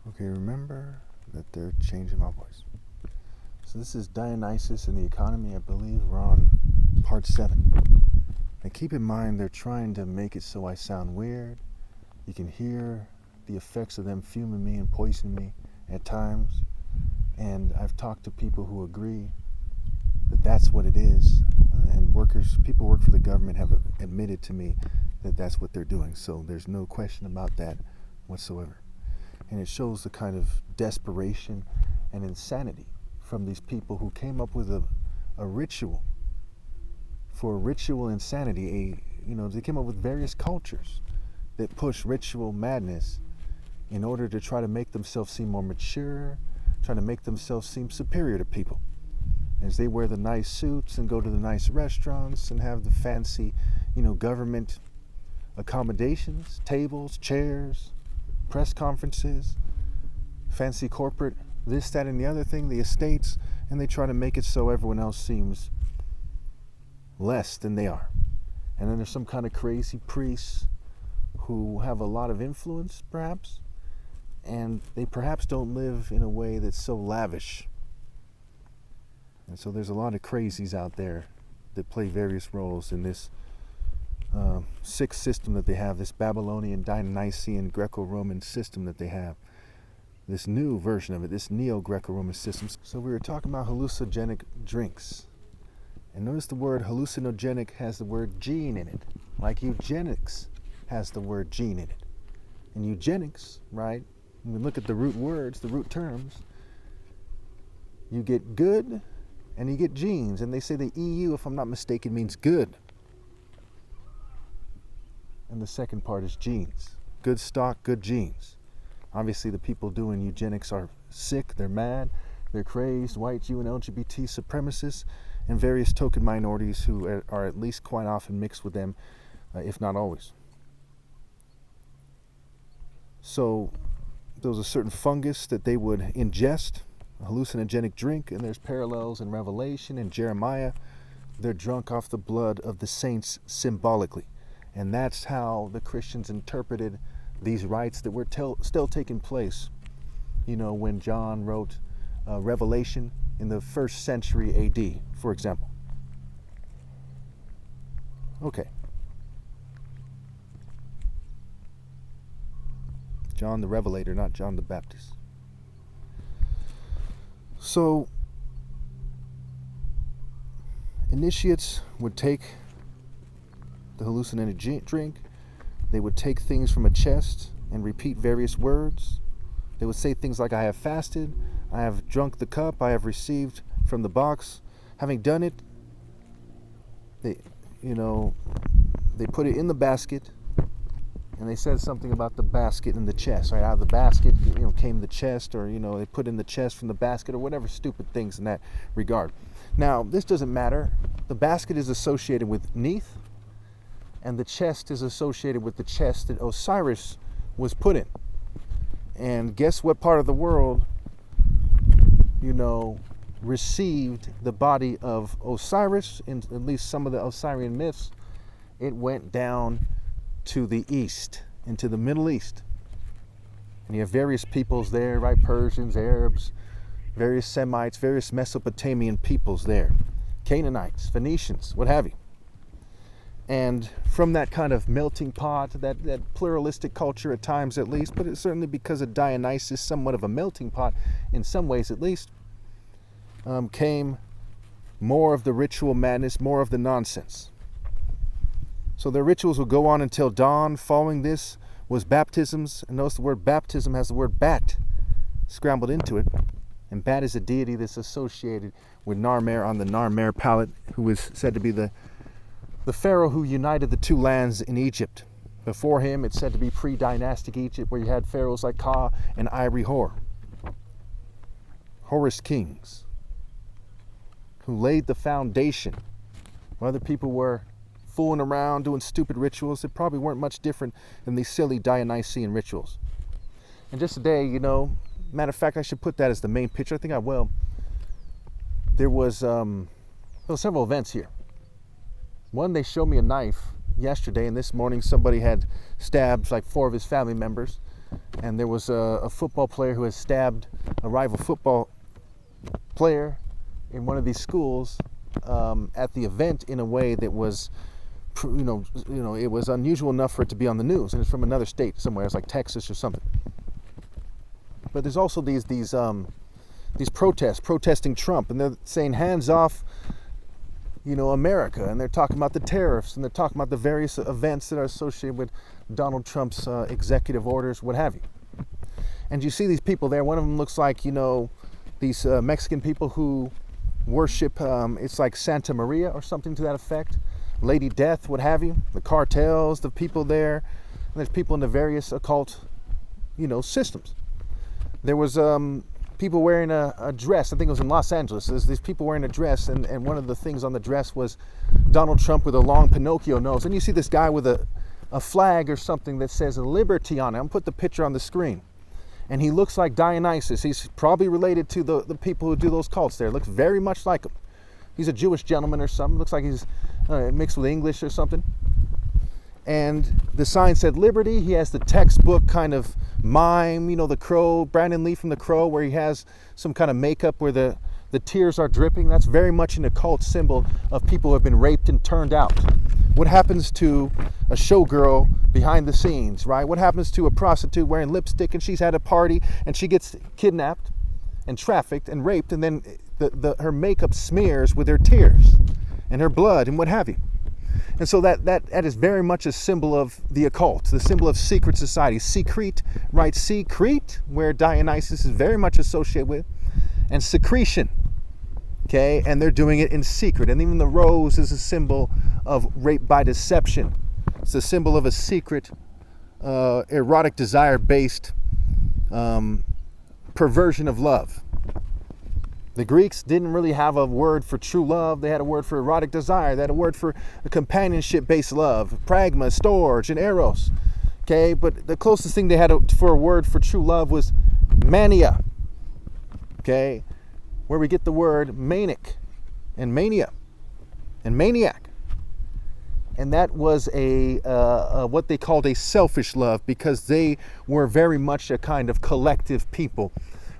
Okay, remember that they're changing my voice. So this is Dionysus and the economy. I believe we're on part 7. And keep in mind, they're trying to make it so I sound weird. You can hear the effects of them fuming me and poisoning me at times. And I've talked to people who agree that that's what it is. And people who work for the government have admitted to me that that's what they're doing. So there's no question about that whatsoever. And it shows the kind of desperation and insanity from these people who came up with a ritual for ritual insanity. They came up with various cultures that push ritual madness in order to try to make themselves seem more mature, try to make themselves seem superior to people. As they wear the nice suits and go to the nice restaurants and have the fancy, government accommodations, tables, chairs, press conferences, fancy corporate this, that, and the other thing, the estates, and they try to make it so everyone else seems less than they are. And then there's some kind of crazy priests who have a lot of influence, perhaps, and they perhaps don't live in a way that's so lavish. And so there's a lot of crazies out there that play various roles in this sixth system that they have, this Babylonian, Dionysian, Greco-Roman system that they have. This new version of it, this neo-Greco-Roman system. So we were talking about hallucinogenic drinks. And notice the word hallucinogenic has the word gene in it, like eugenics has the word gene in it. And eugenics, right, when we look at the root words, the root terms, you get good and you get genes. And they say the EU, if I'm not mistaken, means good. And the second part is genes. Good stock, good genes. Obviously, the people doing eugenics are sick, they're mad, they're crazed, white, Jew, and LGBT supremacists, and various token minorities who are at least quite often mixed with them, if not always. So there was a certain fungus that they would ingest, a hallucinogenic drink, and there's parallels in Revelation and Jeremiah. They're drunk off the blood of the saints symbolically. And that's how the Christians interpreted these rites that were still taking place, when John wrote Revelation in the 1st century AD, for example. Okay. John the Revelator, not John the Baptist. So, initiates would take the hallucinogenic drink. They would take things from a chest and repeat various words. They would say things like, I have fasted, I have drunk the cup, I have received from the box. Having done it, they put it in the basket, and they said something about the basket and the chest, right? Out of the basket, came the chest, or, they put in the chest from the basket, or whatever stupid things in that regard. Now, this doesn't matter. The basket is associated with Neith, and the chest is associated with the chest that Osiris was put in. And guess what part of the world, received the body of Osiris, in at least some of the Osirian myths? It went down to the east, into the Middle East. And you have various peoples there, right? Persians, Arabs, various Semites, various Mesopotamian peoples there. Canaanites, Phoenicians, what have you. And from that kind of melting pot, that pluralistic culture at times at least, but it's certainly because of Dionysus, somewhat of a melting pot in some ways at least, came more of the ritual madness, more of the nonsense. So their rituals would go on until dawn. Following this was baptisms. And notice the word baptism has the word bat scrambled into it. And Bat is a deity that's associated with Narmer on the Narmer palette, who is said to be the pharaoh who united the two lands in Egypt. Before him, it's said to be pre-dynastic Egypt, where you had pharaohs like Ka and Iri-Hor, Horus kings, who laid the foundation. When other people were fooling around doing stupid rituals, they probably weren't much different than these silly Dionysian rituals. And just today, matter of fact, I should put that as the main picture. I think I will. There was several events here. One, they showed me a knife yesterday, and this morning somebody had stabbed like 4 of his family members. and there was a football player who had stabbed a rival football player in one of these schools at the event in a way that was, it was unusual enough for it to be on the news, and it's from another state somewhere. It's like Texas or something. But there's also these protests protesting Trump, and they're saying hands off, America, and they're talking about the tariffs, and they're talking about the various events that are associated with Donald Trump's executive orders, what have you. And you see these people there. One of them looks like, these Mexican people who worship, it's like Santa Maria or something to that effect, Lady Death, what have you, the cartels, the people there, and there's people in the various occult, systems. There was people wearing a dress. I think it was in Los Angeles. There's these people wearing a dress, and one of the things on the dress was Donald Trump with a long Pinocchio nose. And you see this guy with a flag or something that says liberty on it. I'm going to put the picture on the screen. And he looks like Dionysus. He's probably related to the people who do those cults there. Looks very much like him. He's a Jewish gentleman or something. Looks like he's mixed with English or something. And the sign said liberty. He has the textbook kind of mime, the Crow, Brandon Lee from the Crow, where he has some kind of makeup where the tears are dripping. That's very much an occult symbol of people who have been raped and turned out. What happens to a showgirl behind the scenes, right? What happens to a prostitute wearing lipstick and she's had a party and she gets kidnapped and trafficked and raped, and then her makeup smears with her tears and her blood and what have you. And so that is very much a symbol of the occult, the symbol of secret society. Secret, right? Secret, where Dionysus is very much associated with, and secretion, okay? And they're doing it in secret. And even the rose is a symbol of rape by deception. It's a symbol of a secret, erotic desire-based perversion of love. The Greeks didn't really have a word for true love. They had a word for erotic desire. They had a word for companionship-based love, pragma, storge, and eros. Okay, but the closest thing they had for a word for true love was mania. Okay, where we get the word manic and mania and maniac. And that was what they called a selfish love, because they were very much a kind of collective people,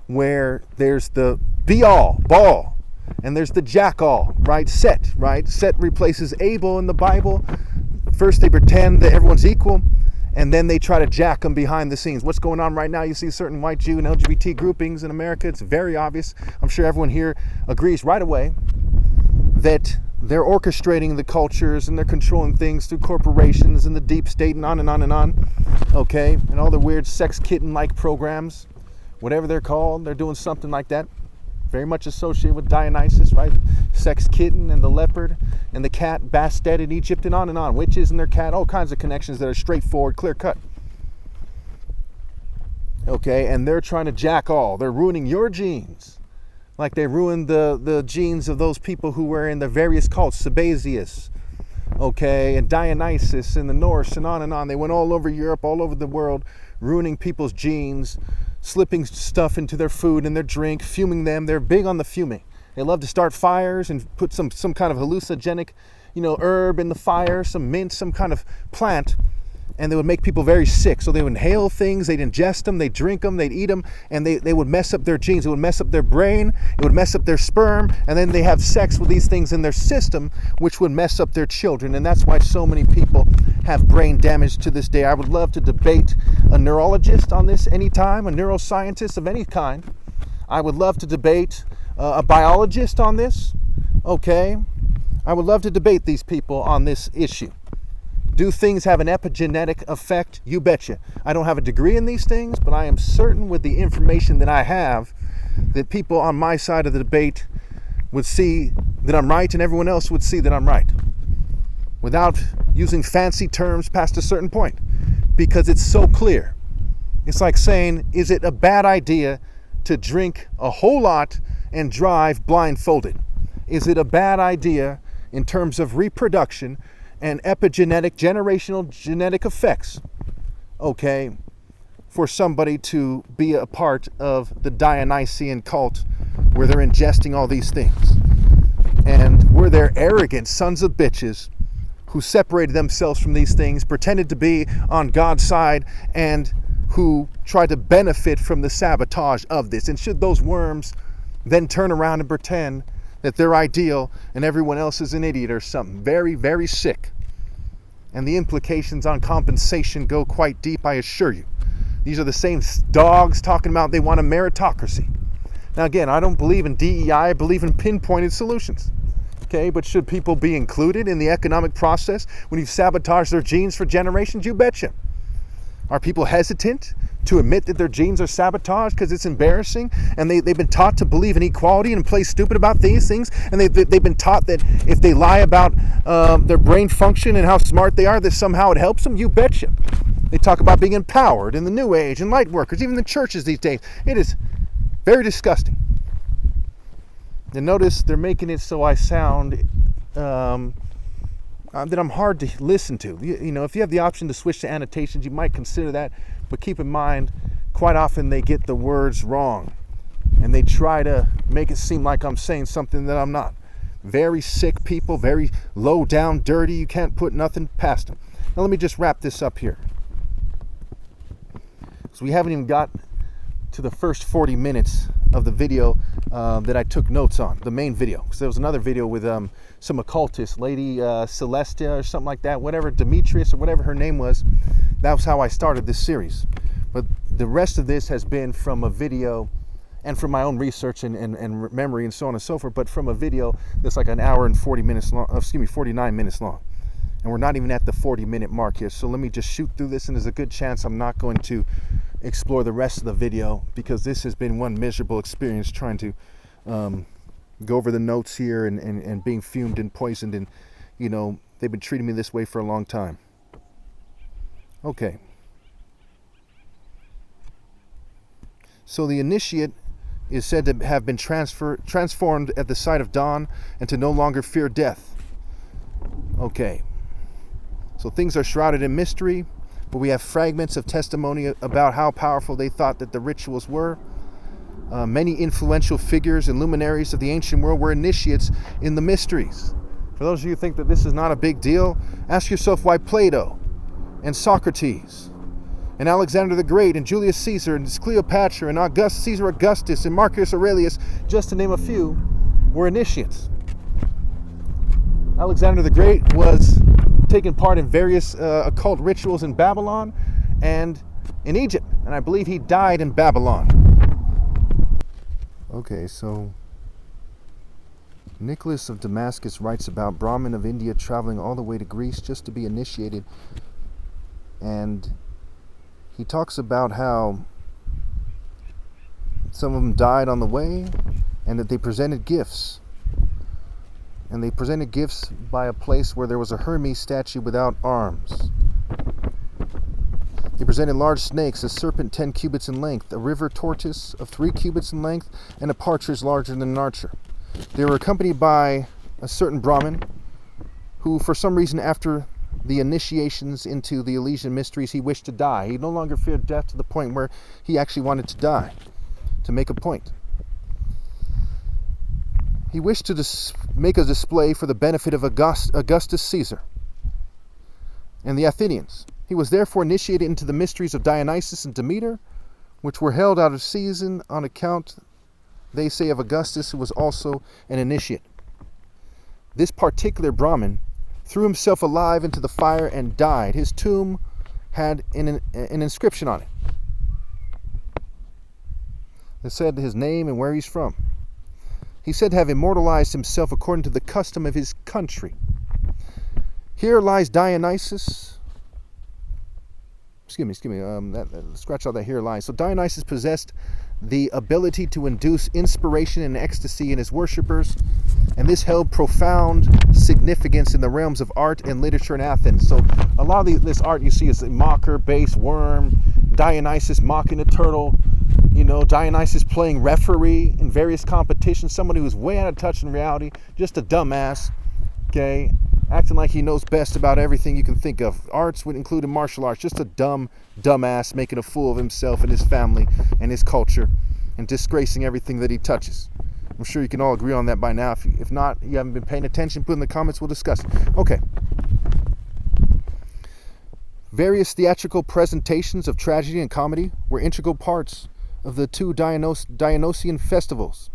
where there's the be-all, ball, and there's the jack-all, right? Set, right? Set replaces Abel in the Bible. First they pretend that everyone's equal, and then they try to jack them behind the scenes. What's going on right now? You see certain white Jew and LGBT groupings in America. It's very obvious. I'm sure everyone here agrees right away that they're orchestrating the cultures and they're controlling things through corporations and the deep state and on and on and on. Okay? And all the weird sex kitten-like programs, whatever they're called, they're doing something like that. Very much associated with Dionysus, right? Sex kitten and the leopard and the cat Bastet in Egypt and on. Witches and their cat, all kinds of connections that are straightforward, clear cut. Okay, and they're trying to jack all. They're ruining your genes. Like they ruined the genes of those people who were in the various cults, Sabazius, okay, and Dionysus in the Norse and on. They went all over Europe, all over the world, ruining people's genes, slipping stuff into their food and their drink, fuming them. They're big on the fuming. They love to start fires and put some kind of hallucinogenic, herb in the fire, some mint, some kind of plant, and they would make people very sick. So they would inhale things, they'd ingest them, they'd drink them, they'd eat them, and they would mess up their genes. It would mess up their brain, it would mess up their sperm, and then they have sex with these things in their system, which would mess up their children. And that's why so many people have brain damage to this day. I would love to debate a neurologist on this anytime, a neuroscientist of any kind. I would love to debate a biologist on this, okay? I would love to debate these people on this issue. Do things have an epigenetic effect? You betcha. I don't have a degree in these things, but I am certain with the information that I have that people on my side of the debate would see that I'm right and everyone else would see that I'm right, without using fancy terms past a certain point, because it's so clear. It's like saying, is it a bad idea to drink a whole lot and drive blindfolded? Is it a bad idea in terms of reproduction and epigenetic, generational genetic effects, okay, for somebody to be a part of the Dionysian cult where they're ingesting all these things, and where they're arrogant sons of bitches who separated themselves from these things, pretended to be on God's side, and who try to benefit from the sabotage of this. And should those worms then turn around and pretend that they're ideal and everyone else is an idiot or something? Very, very sick. And the implications on compensation go quite deep, I assure you. These are the same dogs talking about they want a meritocracy. Now again, I don't believe in DEI, I believe in pinpointed solutions. Okay, but should people be included in the economic process when you've sabotaged their genes for generations? You betcha. Are people hesitant to admit that their genes are sabotaged because it's embarrassing, and they've been taught to believe in equality and play stupid about these things, and they've been taught that if they lie about their brain function and how smart they are, that somehow it helps them? You betcha. They talk about being empowered in the New Age and light workers, even the churches these days. It is very disgusting. And notice they're making it so I sound that I'm hard to listen to. You know, if you have the option to switch to annotations, you might consider that. But keep in mind, quite often they get the words wrong. And they try to make it seem like I'm saying something that I'm not. Very sick people, very low down, dirty. You can't put nothing past them. Now let me just wrap this up here. So we haven't even got to the first 40 minutes of the video that I took notes on, the main video. Because there was another video with some occultist, Lady Celestia or something like that, whatever, Demetrius or whatever her name was. That was how I started this series. But the rest of this has been from a video and from my own research and memory and so on and so forth, but from a video that's like an hour and 49 minutes long. And we're not even at the 40-minute mark here. So let me just shoot through this, and there's a good chance I'm not going to explore the rest of the video, because this has been one miserable experience trying to go over the notes here and being fumed and poisoned, and you know, they've been treating me this way for a long time. Okay. So the initiate is said to have been transformed at the sight of dawn and to no longer fear death. Okay. So things are shrouded in mystery, but we have fragments of testimony about how powerful they thought that the rituals were. Many influential figures and luminaries of the ancient world were initiates in the mysteries. For those of you who think that this is not a big deal, ask yourself why Plato and Socrates and Alexander the Great and Julius Caesar and Cleopatra and Caesar Augustus and Marcus Aurelius, just to name a few, were initiates. Alexander the Great was taking part in various occult rituals in Babylon and in Egypt, and I believe he died in Babylon. Okay, so Nicholas of Damascus writes about Brahmin of India traveling all the way to Greece just to be initiated, and he talks about how some of them died on the way and that they presented gifts. And they presented gifts by a place where there was a Hermes statue without arms. They presented large snakes, a serpent 10 cubits in length, a river tortoise of 3 cubits in length, and a partridge larger than an archer. They were accompanied by a certain Brahmin who, for some reason, after the initiations into the Elysian mysteries, he wished to die. He no longer feared death to the point where he actually wanted to die, to make a point. He wished to make a display for the benefit of Augustus Caesar and the Athenians. He was therefore initiated into the mysteries of Dionysus and Demeter, which were held out of season on account, they say, of Augustus, who was also an initiate. This particular Brahmin threw himself alive into the fire and died. His tomb had an inscription on it. It said his name and where he's from. He said to have immortalized himself according to the custom of his country. Here lies Dionysus. Excuse me. Scratch out that here lies. So Dionysus possessed the ability to induce inspiration and ecstasy in his worshippers, and this held profound significance in the realms of art and literature in Athens. So a lot of this art you see is a mocker, base, worm, Dionysus mocking a turtle, Dionysus playing referee in various competitions, somebody who's way out of touch in reality, just a dumbass, okay, acting like he knows best about everything you can think of. Arts would include martial arts, just a dumbass making a fool of himself and his family and his culture and disgracing everything that he touches. I'm sure you can all agree on that by now. If not, you haven't been paying attention, put in the comments, we'll discuss it. Okay. Various theatrical presentations of tragedy and comedy were integral parts of the two Dionysian festivals.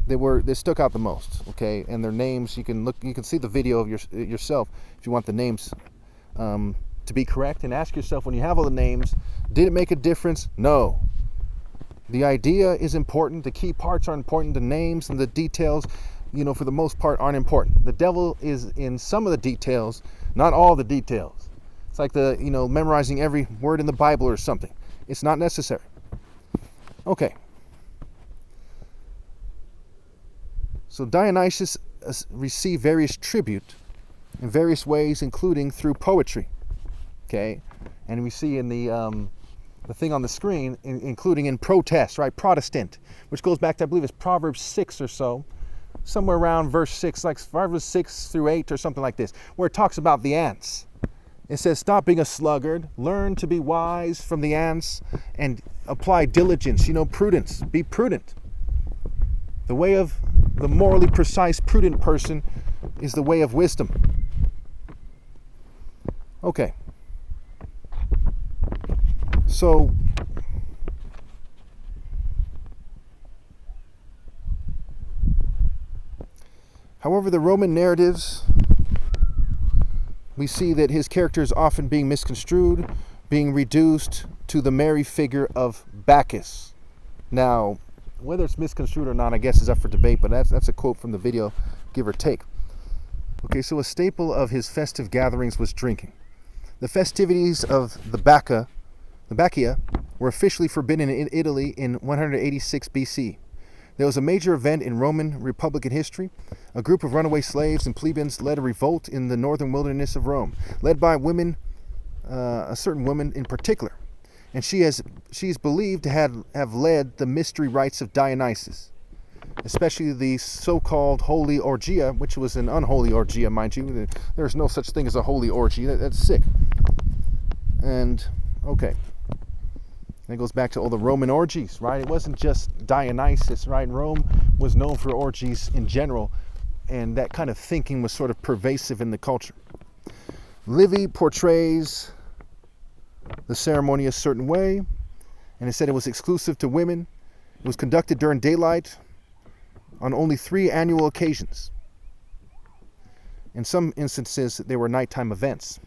They stuck out the most, okay? And their names, you can see the video of yourself if you want the names to be correct, and ask yourself, when you have all the names, did it make a difference? No. The idea is important. The key parts are important. The names and the details, for the most part, aren't important. The devil is in some of the details, not all the details. It's like memorizing every word in the Bible or something. It's not necessary. Okay. So Dionysus received various tribute in various ways, including through poetry. Okay, and we see in the thing on the screen, including in protest, right? Protestant, which goes back to, I believe it's Proverbs 6 or so, somewhere around verse 6, like Proverbs 6 through 8 or something like this, where it talks about the ants. It says, stop being a sluggard, learn to be wise from the ants, and apply diligence, prudence, be prudent. The way of the morally precise, prudent person is the way of wisdom. Okay. So, however, the Roman narratives, we see that his character is often being misconstrued, being reduced to the merry figure of Bacchus. Now, whether it's misconstrued or not, I guess is up for debate, but that's a quote from the video, give or take. Okay, so a staple of his festive gatherings was drinking. The festivities of the Bacchia were officially forbidden in Italy in 186 BC. There was a major event in Roman Republican history. A group of runaway slaves and plebeians led a revolt in the northern wilderness of Rome, led by women, a certain woman in particular. And she is believed to have led the mystery rites of Dionysus, especially the so-called holy orgia, which was an unholy orgia, mind you. There's no such thing as a holy orgy. That's sick. And, okay. That goes back to all the Roman orgies, right? It wasn't just Dionysus, right? Rome was known for orgies in general, and that kind of thinking was sort of pervasive in the culture. Livy portrays the ceremony a certain way, and it said it was exclusive to women. It was conducted during daylight on only 3 annual occasions. In some instances, they were nighttime events.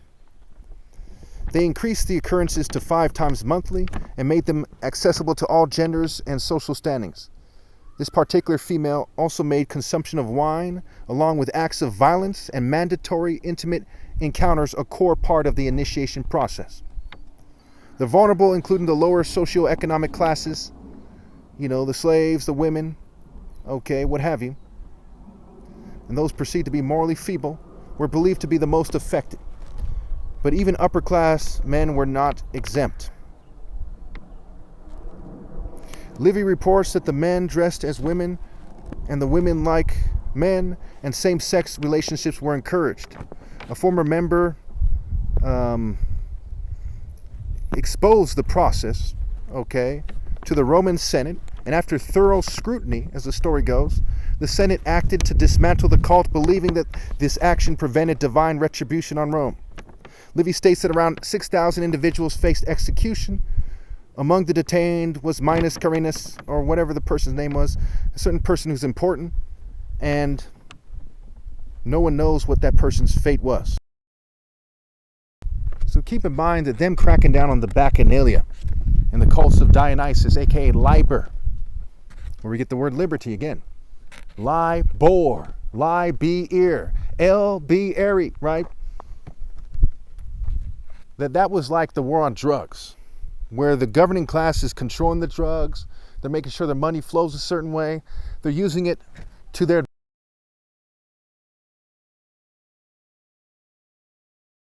They increased the occurrences to 5 times monthly and made them accessible to all genders and social standings. This particular female also made consumption of wine, along with acts of violence and mandatory intimate encounters, a core part of the initiation process. The vulnerable, including the lower socioeconomic classes, the slaves, the women, okay, what have you, and those perceived to be morally feeble, were believed to be the most affected. But even upper-class men were not exempt. Livy reports that the men dressed as women and the women like men, and same-sex relationships were encouraged. A former member exposed the process, okay, to the Roman Senate, and after thorough scrutiny, as the story goes, the Senate acted to dismantle the cult, believing that this action prevented divine retribution on Rome. Livy states that around 6,000 individuals faced execution. Among the detained was Minus Carinus, or whatever the person's name was, a certain person who's important, and no one knows what that person's fate was. So keep in mind that them cracking down on the Bacchanalia and the cults of Dionysus, aka Liber, where we get the word liberty again. Libor, Liber, L-B-R-E, right? That was like the war on drugs, where the governing class is controlling the drugs. They're making sure their money flows a certain way. They're using it to their